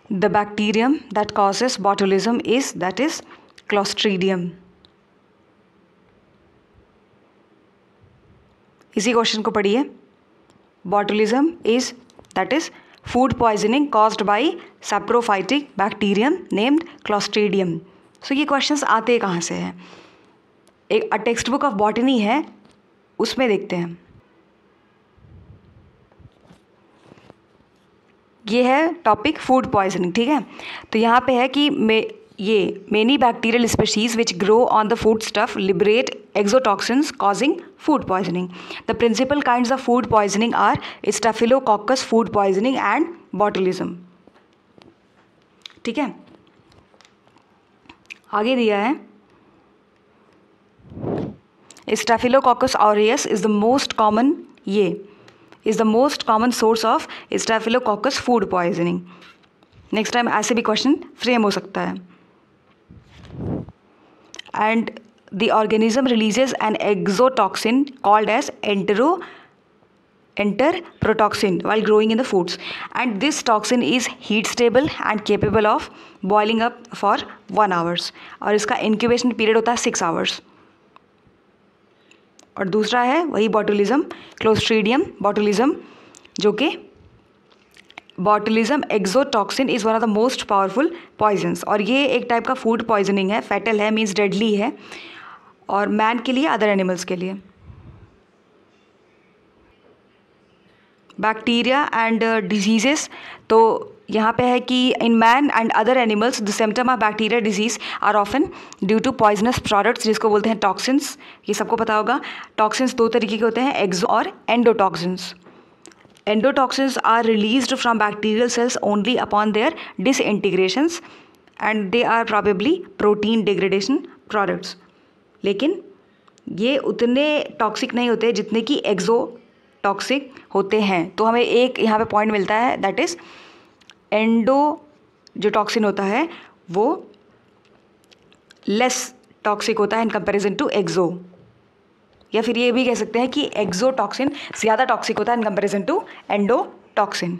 The bacterium that causes botulism is Clostridium. इसी question को पढ़िए. Botulism is food poisoning caused by saprophytic bacterium named Clostridium. So ये questions आते कहाँ से हैं? एक टेक्स्ट बुक ऑफ बॉटनी है, उसमें देखते हैं. ये है टॉपिक फूड पॉइजनिंग. ठीक है, तो यहाँ पे है कि many bacterial species which grow on the food stuff liberate exotoxins causing food poisoning. The principal kinds of food poisoning are Staphylococcus food poisoning and botulism. ठीक है, आगे दिया है Staphylococcus aureus is the most common source of Staphylococcus food poisoning. Next time ऐसे भी question frame हो सकता है. And the organism releases an exotoxin called as enteroprotoxin while growing in the foods, and this toxin is heat stable and capable of boiling up for 1 hour, और इसका incubation period होता है 6 hours. और दूसरा है वही botulism, Clostridium botulism, जो कि botulism exotoxin is one of the most powerful poisons, और ये एक टाइप का फूड पॉइजनिंग है, फैटल है, मीन्स डेडली है, और मैन के लिए, अदर एनिमल्स के लिए. बैक्टीरिया एंड डिजीजेस, तो यहाँ पे है कि in man and other animals the symptom of bacteria disease are often due to poisonous products, जिसको बोलते हैं टॉक्सिन्स. ये सबको पता होगा. टॉक्सिन्स 2 तरीके के होते हैं, एक्सो और endotoxins. Endotoxins are released from bacterial cells only upon their disintegrations and they are probably protein degradation products. लेकिन ये उतने टॉक्सिक नहीं होते जितने कि एक्सोटॉक्सिक होते हैं. तो हमें एक यहाँ पे पॉइंट मिलता है, दैट इज़ एंडो जो टॉक्सिन होता है वो लेस टॉक्सिक होता है इन कंपैरिजन टू एक्सो. या फिर ये भी कह सकते हैं कि एक्सोटॉक्सिन ज़्यादा टॉक्सिक होता है इन कंपैरिजन टू एंडोटॉक्सिन.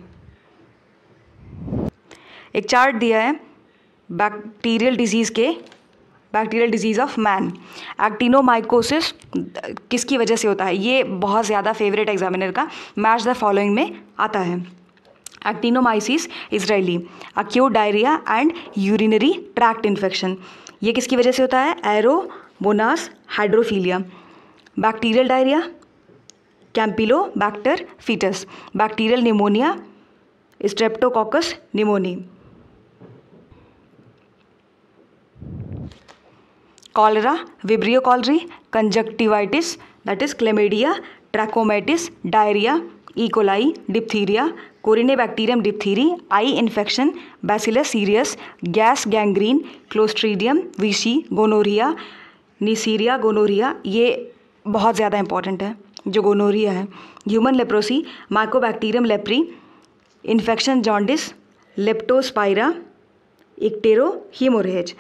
एक चार्ट दिया है bacterial disease of man. Actinomycosis किसकी वजह से होता है? ये बहुत ज़्यादा फेवरेट एग्जामिनर का मैच द फॉलोइंग में आता है. Actinomyces israelii, acute diarrhoea and urinary tract infection. ये किसकी वजह से होता है? Aeromonas hydrophila. Bacterial diarrhoea, campylobacter fetus. Bacterial pneumonia, streptococcus pneumoniae. Cholera, vibrio cholerae, conjunctivitis that is chlamydia, trachomatis, diarrhoea, E coli, diphtheria, corynebacterium diphtheriae, eye infection, bacillus cereus, gas gangrene, clostridium विशी, gonorrhoea, neisseria gonorrhoeae. ये बहुत ज़्यादा important है जो gonorrhoea है. Human leprosy, mycobacterium leprae, infection jaundice, leptospira, icterohaemorrhagiae.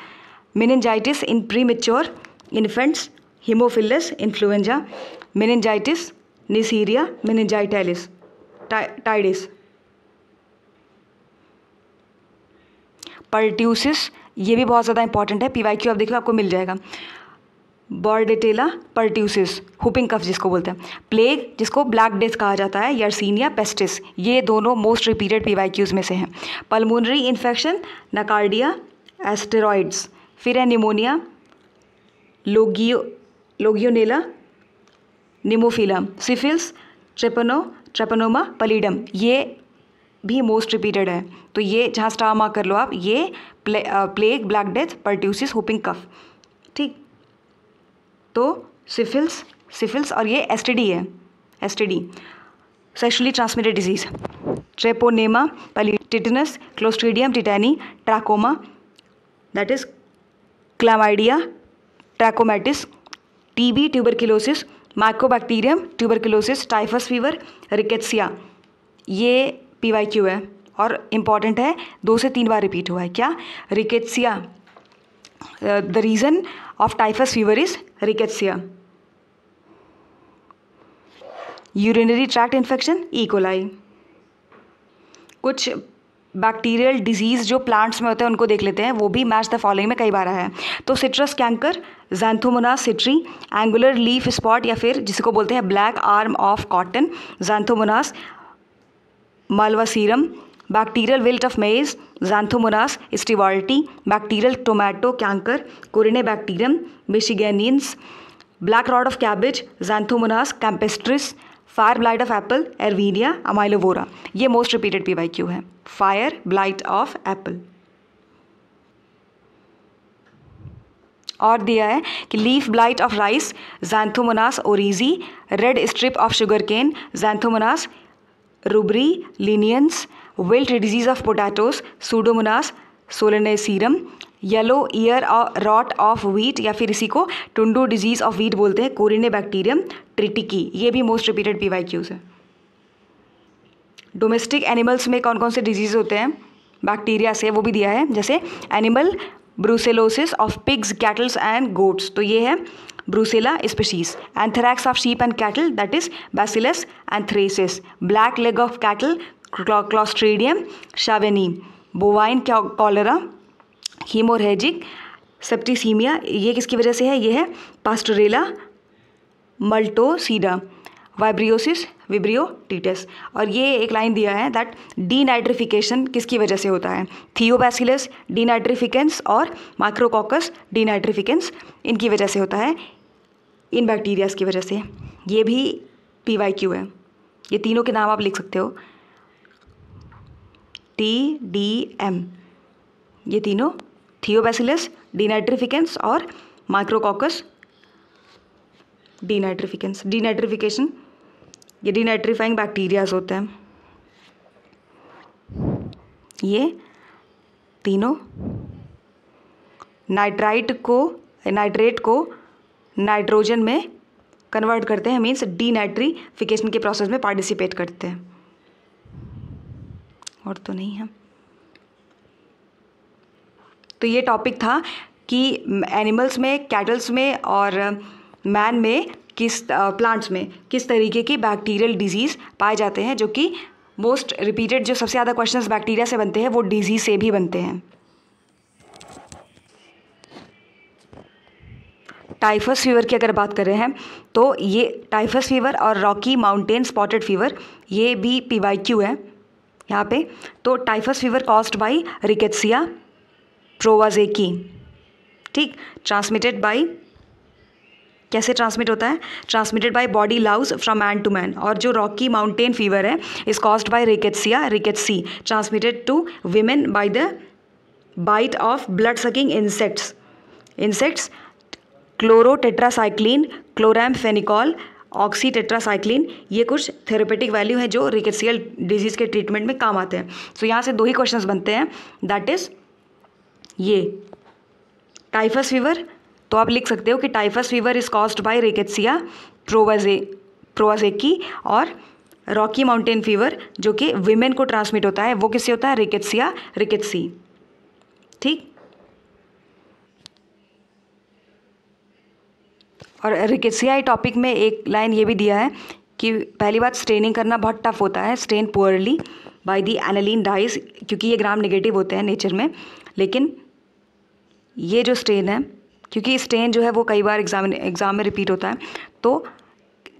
Meningitis in premature infants, haemophilus influenzae, meningitis, neisseria meningitidis. Pertussis, ये भी बहुत ज़्यादा इंपॉर्टेंट है. PYQ आप देख लो, आपको मिल जाएगा. बॉर्डेटेला पर्ट्यूसिस, हुपिंग कफ जिसको बोलते हैं. प्लेग जिसको ब्लैक डेथ कहा जाता है, यर्सीनिया पेस्टिस. ये दोनों मोस्ट रिपीटेड PYQs में से हैं. Pulmonary infection, nocardia, asteroides. फिर है निमोनिया, लोगियोनेला, निमोफिला, सिफिल्स, ट्रेपनोमा पलीडम. ये भी मोस्ट रिपीटेड है. तो ये जहाँ स्टार मार्क कर लो आप, ये plague, black death, pertussis, whooping cough. ठीक, तो सिफिल्स और ये STD है. STD sexually transmitted disease. Treponema pallidum, tetanus, clostridium tetani, trachoma that is chlamydia, trachomatis, TB tuberculosis, mycobacterium tuberculosis, typhus fever, rickettsia. ये PYQ है और इम्पॉर्टेंट है, 2 से 3 बार रिपीट हुआ है. क्या? Rickettsia. The reason of typhus fever is rickettsia. Urinary tract infection, E. coli. कुछ bacterial disease जो प्लांट्स में होते हैं उनको देख लेते हैं, वो भी मैच द फॉलोइंग में कई बार आया है। तो citrus canker, xanthomonas citri, angular leaf spot या फिर जिसको बोलते हैं black arm of cotton, xanthomonas malvacearum, bacterial wilt of maize, xanthomonas stewartii, bacterial tomato canker, corynebacterium michiganensis, black rot of cabbage, xanthomonas campestris, fire blight of apple, erwinia amylovora. ये most repeated PYQ है, fire blight of apple. और दिया है कि leaf blight of rice, xanthomonas oryzae, red stripe of sugarcane, Xanthomonas रूबरी lenience, wilt disease of potatoes, pseudomonas solanacearum, yellow ear rot of wheat या फिर इसी को टुंडू disease of wheat बोलते हैं, कोरिनेबैक्टीरियम ट्रिटिकी। ये भी मोस्ट रिपीटेड PYQs है। Domestic animals में कौन कौन से डिजीज होते हैं बैक्टीरिया से, वो भी दिया है, जैसे animal brucellosis of pigs, cattles and goats, तो ये है brucella species. Anthrax of sheep and cattle, that is bacillus anthracis. Black leg of cattle, clostridium chauvoei. Bovine cholera, haemorrhagic septicaemia, ये किसकी वजह से है, ये है पास्टोरेला मल्टोसीडा। वाइब्रियोसिस विब्रियो टीटस। और ये एक लाइन दिया है दैट डीनाइट्रिफिकेशन किसकी वजह से होता है, थियोबैसिलस डीनाइट्रिफिकेंस और माइक्रोकॉकस डीनाइट्रिफिकेंस, इनकी वजह से होता है, इन बैक्टीरियाज की वजह से। ये भी PYQ है। ये तीनों के नाम आप लिख सकते हो, TDM, ये तीनों थियोबैसिलस डीनाइट्रिफिकेंस और माइक्रोकॉकस डीनाइट्रिफिकेंस। डीनाइट्रिफिकेशन ये डीनाइट्रीफाइंग बैक्टीरियाज होते हैं। ये तीनों नाइट्रेट को नाइट्रोजन में कन्वर्ट करते हैं, मीन्स डीनाइट्रिफिकेशन के प्रोसेस में पार्टिसिपेट करते हैं। और तो नहीं है। तो ये टॉपिक था कि एनिमल्स में, कैटल्स में और मैन में प्लांट्स में किस तरीके की बैक्टीरियल डिजीज़ पाए जाते हैं, जो कि मोस्ट रिपीटेड जो सबसे ज़्यादा क्वेश्चंस बैक्टीरिया से बनते हैं वो डिजीज़ से भी बनते हैं। टाइफस फीवर की अगर बात कर रहे हैं तो ये टाइफस फीवर और रॉकी माउंटेन स्पॉटेड फीवर ये भी PYQ है यहाँ पे। तो typhus fever caused by rickettsia prowazekii, ठीक, ट्रांसमिटेड बाय, कैसे ट्रांसमिट होता है, transmitted by body louse from man to man. और जो रॉकी माउंटेन फीवर है is caused by rickettsii, transmitted to women by the bite of blood sucking insects. Chlortetracycline, chloramphenicol, oxytetracycline, ये कुछ therapeutic value हैं जो rickettsial disease के treatment में काम आते हैं। सो यहाँ से 2 ही क्वेश्चंस बनते हैं, दैट इज़ ये टाइफस फीवर, तो आप लिख सकते हो कि typhus fever is caused by rickettsia prowazekii, और रॉकी माउंटेन फीवर जो कि विमेन को ट्रांसमिट होता है वो किससे होता है, रिकेट्सी, ठीक। और रिकेट्सिया टॉपिक में एक लाइन ये भी दिया है कि पहली बात स्टेनिंग करना बहुत टफ होता है, stand poorly by the aniline dies, क्योंकि ये ग्राम नेगेटिव होते हैं नेचर में। लेकिन ये जो स्टेन है, क्योंकि स्टेन जो है वो कई बार एग्ज़ाम में रिपीट होता है, तो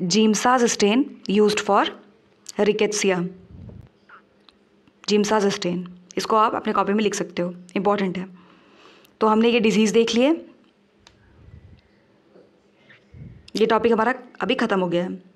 Giemsa's stain used for rickettsia, Giemsa's stain, इसको आप अपने कॉपी में लिख सकते हो, इंपॉर्टेंट है। तो हमने ये डिजीज़ देख लिए, ये टॉपिक हमारा अभी ख़त्म हो गया है।